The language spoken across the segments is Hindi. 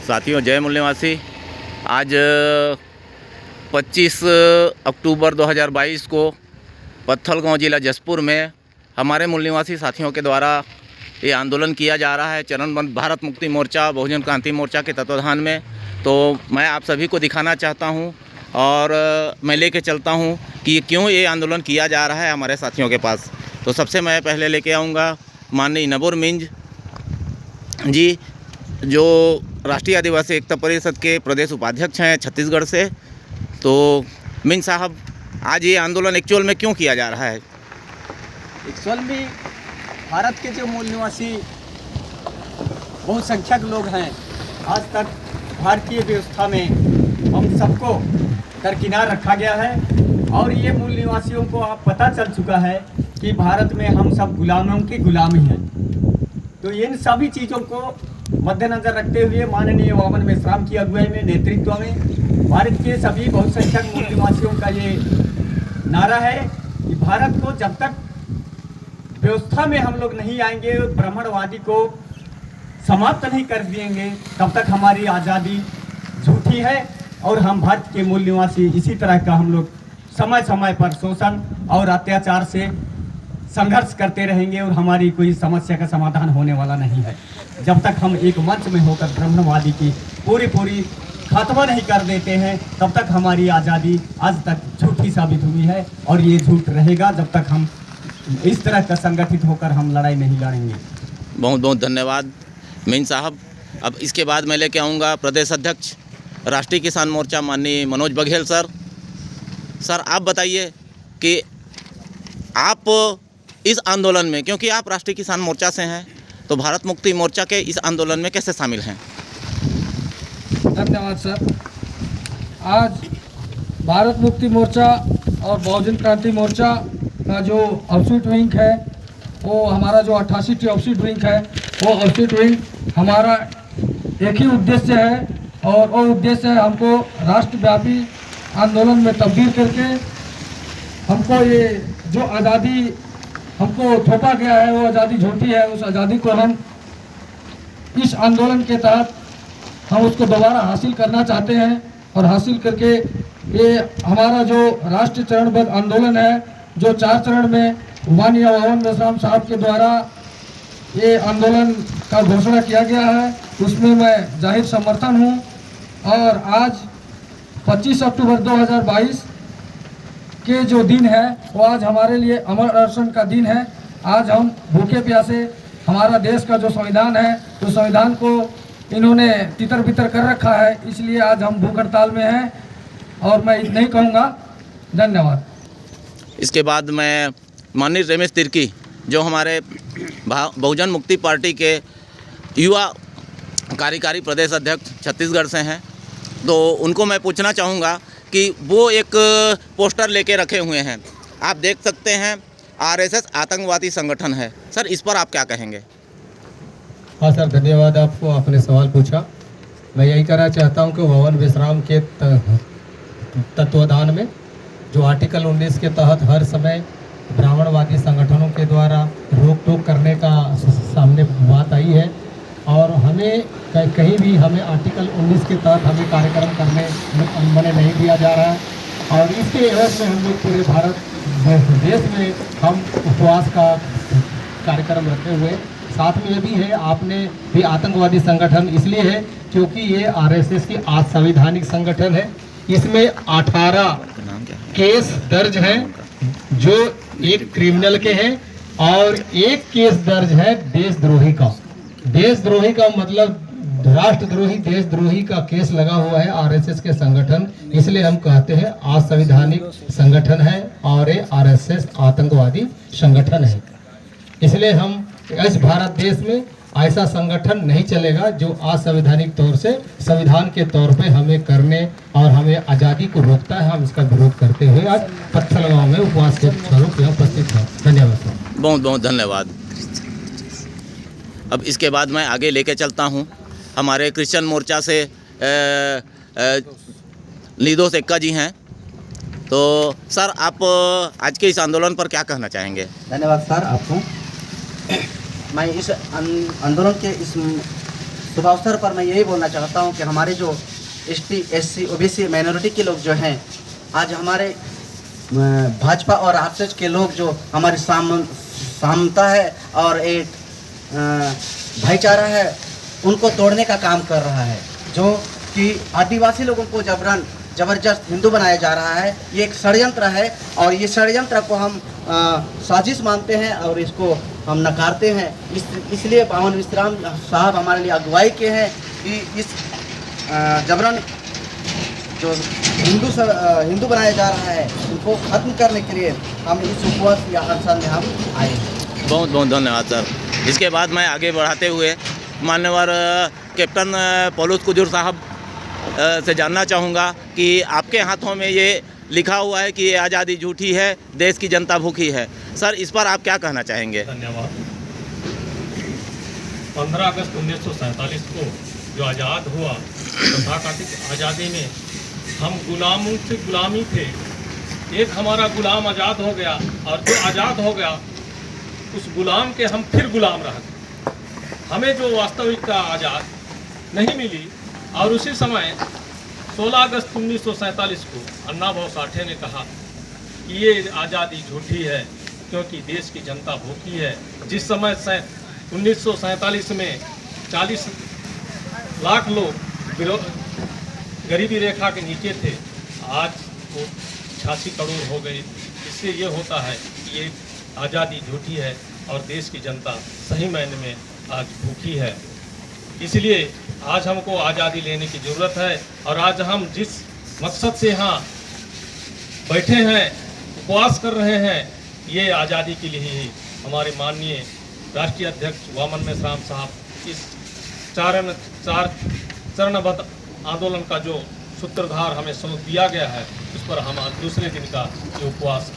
साथियों, जय मूल निवासी। आज 25 अक्टूबर 2022 को पत्थलगांव जिला जसपुर में हमारे मूल निवासी साथियों के द्वारा ये आंदोलन किया जा रहा है चरणबद्ध भारत मुक्ति मोर्चा बहुजन क्रांति मोर्चा के तत्वाधान में। तो मैं आप सभी को दिखाना चाहता हूं और मैं लेके चलता हूं कि क्यों ये आंदोलन किया जा रहा है हमारे साथियों के पास। तो सबसे मैं पहले लेके आऊँगा माननीय नबुर मिंज जी, जो राष्ट्रीय आदिवासी एकता परिषद के प्रदेश उपाध्यक्ष हैं छत्तीसगढ़ से। तो मिंज साहब, आज ये आंदोलन एक्चुअल में क्यों किया जा रहा है? एक्चुअल में भारत के जो मूल निवासी बहुसंख्यक लोग हैं, आज तक भारतीय व्यवस्था में हम सबको दरकिनार रखा गया है और ये मूल निवासियों को अब पता चल चुका है कि भारत में हम सब गुलामों की गुलामी हैं। तो इन सभी चीज़ों को मद्देनजर रखते हुए माननीय वामन मेश्राम की अगुवाई में नेतृत्व में भारत के सभी बहुसंख्यक मूल निवासियों का ये नारा है कि भारत को जब तक व्यवस्था में हम लोग नहीं आएंगे, ब्राह्मणवादी को समाप्त नहीं कर देंगे, तब तक हमारी आज़ादी झूठी है। और हम भारत के मूल निवासी इसी तरह का हम लोग समय समय पर शोषण और अत्याचार से संघर्ष करते रहेंगे और हमारी कोई समस्या का समाधान होने वाला नहीं है जब तक हम एक मंच में होकर ब्राह्मणवादी की पूरी खात्मा नहीं कर देते हैं। तब तक हमारी आज़ादी आज तक झूठी साबित हुई है और ये झूठ रहेगा जब तक हम इस तरह का संगठित होकर हम लड़ाई नहीं लड़ेंगे। बहुत बहुत धन्यवाद मिंज साहब। अब इसके बाद मैं लेके आऊँगा प्रदेश अध्यक्ष राष्ट्रीय किसान मोर्चा माननीय मनोज बघेल सर। सर, आप बताइए कि आप इस आंदोलन में, क्योंकि आप राष्ट्रीय किसान मोर्चा से हैं, तो भारत मुक्ति मोर्चा के इस आंदोलन में कैसे शामिल हैं? धन्यवाद सर। आज भारत मुक्ति मोर्चा और बहुजन क्रांति मोर्चा का जो आउटफिट विंग है, वो हमारा जो 88 आउटफिट विंग है, वो आउटफिट विंग हमारा एक ही उद्देश्य है और वो उद्देश्य है हमको राष्ट्रव्यापी आंदोलन में तब्दील करके हमको ये जो आज़ादी हमको थोपा गया है, वो आज़ादी झूठी है, उस आज़ादी को हम इस आंदोलन के तहत हम उसको दोबारा हासिल करना चाहते हैं। और हासिल करके ये हमारा जो राष्ट्रीय चरणबद्ध आंदोलन है, जो 4 चरण में माननीय वामन मेश्राम साहब के द्वारा ये आंदोलन का घोषणा किया गया है, उसमें मैं जाहिर समर्थन हूँ। और आज 25 अक्टूबर 2022 के जो दिन है, वो आज हमारे लिए अमर अनशन का दिन है। आज हम भूखे प्यासे हमारा देश का जो संविधान है, उस संविधान को इन्होंने तितर बितर कर रखा है, इसलिए आज हम भूख हड़ताल में हैं और मैं इतना ही कहूँगा। धन्यवाद। इसके बाद मैं माननीय रमेश तिर्की, जो हमारे बहुजन मुक्ति पार्टी के युवा कार्यकारी प्रदेश अध्यक्ष छत्तीसगढ़ से हैं, तो उनको मैं पूछना चाहूँगा कि वो एक पोस्टर लेके रखे हुए हैं, आप देख सकते हैं आरएसएस आतंकवादी संगठन है। सर, इस पर आप क्या कहेंगे? हाँ सर, धन्यवाद। आपको आपने सवाल पूछा। मैं यही कहना चाहता हूँ कि वामन मेश्राम के तत्वाधान में जो आर्टिकल 19 के तहत हर समय ब्राह्मणवादी संगठनों के द्वारा रोक टोक करने का सामने बात आई है और हमें कहीं भी हमें आर्टिकल 19 के तहत हमें कार्यक्रम करने मने नहीं दिया जा रहा है। और इसके एवज में हम लोग पूरे भारत देश में हम उपवास का कार्यक्रम रखे हुए। साथ में ये भी है, आपने भी आतंकवादी संगठन इसलिए है क्योंकि ये आरएसएस की असंवैधानिक संगठन है। इसमें 18 केस दर्ज हैं जो एक क्रिमिनल के हैं और एक केस दर्ज है देशद्रोही का। देशद्रोही का मतलब राष्ट्रद्रोही देशद्रोही का केस लगा हुआ है आरएसएस के संगठन, इसलिए हम कहते हैं असंवैधानिक संगठन है और ये आरएसएस आतंकवादी संगठन है। इसलिए हम इस भारत देश में ऐसा संगठन नहीं चलेगा जो असंवैधानिक तौर से संविधान के तौर पे हमें करने और हमें आज़ादी को रोकता है। हम इसका विरोध करते हुए आज पत्थलगांव में उपवास के स्वरूप यहाँ उपस्थित हैं। धन्यवाद सर। बहुत बहुत धन्यवाद। अब इसके बाद मैं आगे लेके चलता हूँ हमारे क्रिश्चियन मोर्चा से लीदो सेक्का जी हैं। तो सर, आप आज के इस आंदोलन पर क्या कहना चाहेंगे? धन्यवाद सर आपको। मैं इस आंदोलन के इस शुभ अवसर पर मैं यही बोलना चाहता हूँ कि हमारे जो ST SC OBC माइनॉरिटी के लोग जो हैं, आज हमारे भाजपा और RSS के लोग जो हमारी सामता है और एक भाईचारा है, उनको तोड़ने का काम कर रहा है। जो कि आदिवासी लोगों को जबरदस्त हिंदू बनाया जा रहा है, ये एक षड्यंत्र है और ये षड्यंत्र को हम साजिश मानते हैं और इसको हम नकारते हैं। इसलिए पावन विश्राम साहब हमारे लिए अगुवाई के हैं कि इस जबरन जो हिंदू बनाया जा रहा है, उनको खत्म करने के लिए हम इस उपवास या अनशन में हम आए हैं। बहुत बहुत धन्यवाद सर। इसके बाद मैं आगे बढ़ाते हुए मान्यवर कैप्टन पौलुस कुजूर साहब से जानना चाहूँगा कि आपके हाथों में ये लिखा हुआ है कि ये आज़ादी झूठी है, देश की जनता भूखी है। सर, इस पर आप क्या कहना चाहेंगे? धन्यवाद। 15 अगस्त 1947 को जो आज़ाद हुआ, तथाकथित आज़ादी में हम गुलामों से गुलामी थे। एक हमारा गुलाम आज़ाद हो गया और जो आज़ाद हो गया उस गुलाम के हम फिर गुलाम रह गए। हमें जो वास्तविकता आज़ाद नहीं मिली और उसी समय 16 अगस्त 1947 को अन्ना भाऊ साठे ने कहा कि ये आज़ादी झूठी है क्योंकि देश की जनता भूखी है। जिस समय 1947 में 40 लाख लोग गरीबी रेखा के नीचे थे, आज वो 86 करोड़ हो गए। इससे ये होता है कि ये आज़ादी झूठी है और देश की जनता सही मायने में आज भूखी है। इसलिए आज हमको आज़ादी लेने की ज़रूरत है और आज हम जिस मकसद से यहाँ बैठे हैं, उपवास कर रहे हैं, ये आज़ादी के लिए ही हमारे माननीय राष्ट्रीय अध्यक्ष वामन मेश्राम साहब इस चार चरणबद्ध आंदोलन का जो सूत्रधार हमें सौंप दिया गया है, उस पर हम आज दूसरे दिन का ये उपवास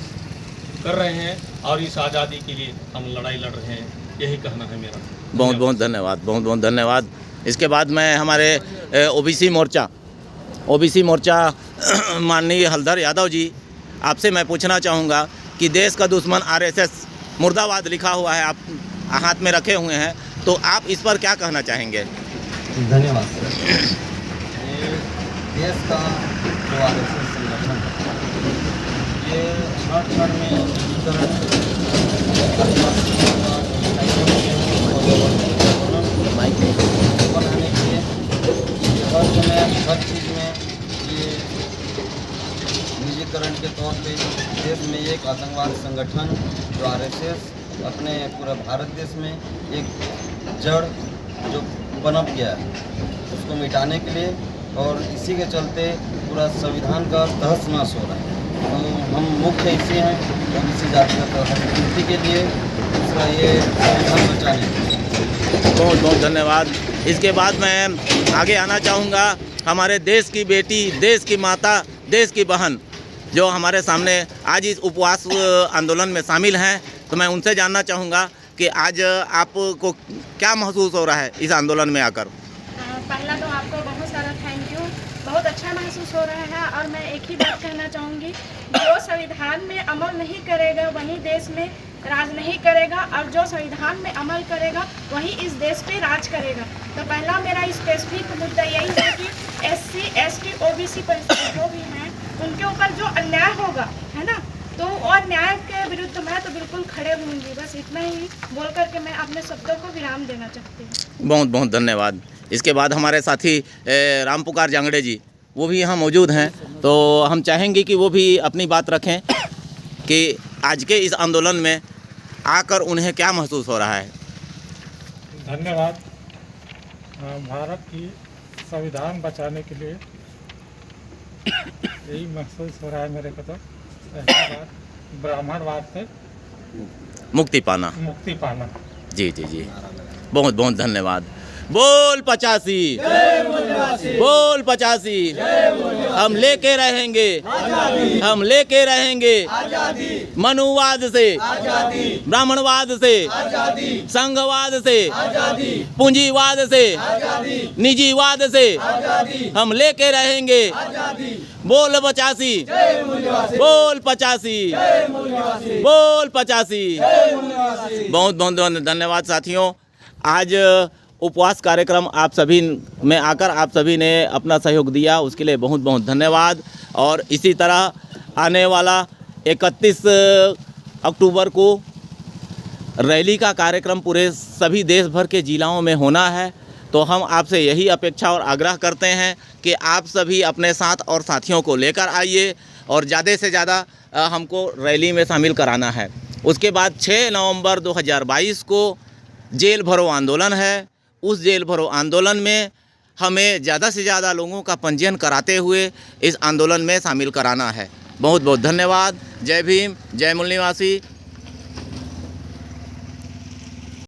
कर रहे हैं और इस आज़ादी के लिए हम लड़ाई लड़ रहे हैं। यही कहना है मेरा। बहुत बहुत धन्यवाद, बहुत बहुत धन्यवाद। इसके बाद मैं हमारे OBC मोर्चा माननीय हलधर यादव जी, आपसे मैं पूछना चाहूँगा कि देश का दुश्मन RSS मुर्दाबाद लिखा हुआ है, आप हाथ में रखे हुए हैं, तो आप इस पर क्या कहना चाहेंगे? धन्यवाद सर। ये देश का जो RSS संगठन है, ये क्षण में बनाने के लिए हर समय हर चीज़ में ये निजीकरण के तौर पे देश में एक आतंकवादी संगठन जो RSS अपने पूरे भारत देश में एक जड़ जो पनप गया है, उसको मिटाने के लिए, और इसी के चलते पूरा संविधान का तहस नहस हो रहा है। तो हम मुख्य इसी हैं OBC जाति का मुक्ति के लिए, दूसरा ये संविधान बचाने के लिए। बहुत बहुत धन्यवाद। इसके बाद मैं आगे आना चाहूँगा, हमारे देश की बेटी, देश की माता, देश की बहन जो हमारे सामने आज इस उपवास आंदोलन में शामिल हैं, तो मैं उनसे जानना चाहूँगा कि आज आपको क्या महसूस हो रहा है इस आंदोलन में आकर? पहला तो आपको बहुत सारा थैंक यू। बहुत अच्छा महसूस हो रहा है और मैं एक ही बात कहना चाहूँगी, जो संविधान में अमल नहीं करेगा वही देश में राज नहीं करेगा, और जो संविधान में अमल करेगा वही इस देश पे राज करेगा। तो पहला मेरा स्पेसिफिक मुद्दा यही है कि SC ST OBC परिषद जो भी हैं, उनके ऊपर जो अन्याय होगा, है ना, तो और न्याय के विरुद्ध मैं तो बिल्कुल खड़े होंगी। बस इतना ही बोल करके मैं अपने शब्दों को विराम देना चाहती हूँ। बहुत बहुत धन्यवाद। इसके बाद हमारे साथी राम पुकार जांगड़े जी, वो भी यहाँ मौजूद हैं, तो हम चाहेंगे कि वो भी अपनी बात रखें कि आज के इस आंदोलन में आकर उन्हें क्या महसूस हो रहा है। धन्यवाद। भारत की संविधान बचाने के लिए यही महसूस हो रहा है मेरे को। तो पहली बात ब्राह्मणवाद से मुक्ति पाना। जी जी जी, बहुत बहुत धन्यवाद। बोल 85, बोल 85, हम लेके रहेंगे, हम लेके रहेंगे मनुवाद से, ब्राह्मणवाद से, संघवाद से, पूंजीवाद से, निजीवाद से, हम लेके रहेंगे। बोल 85, बोल 85, बोल 85। बहुत बहुत धन्यवाद साथियों। आज उपवास कार्यक्रम आप सभी में आकर आप सभी ने अपना सहयोग दिया, उसके लिए बहुत बहुत धन्यवाद। और इसी तरह आने वाला 31 अक्टूबर को रैली का कार्यक्रम पूरे सभी देश भर के जिलों में होना है। तो हम आपसे यही अपेक्षा और आग्रह करते हैं कि आप सभी अपने साथ और साथियों को लेकर आइए और ज़्यादा से ज़्यादा हमको रैली में शामिल कराना है। उसके बाद 6 नवंबर 2022 को जेल भरो आंदोलन है। उस जेल भरो आंदोलन में हमें ज़्यादा से ज़्यादा लोगों का पंजीयन कराते हुए इस आंदोलन में शामिल कराना है। बहुत बहुत धन्यवाद। जय भीम, जय मूल निवासी।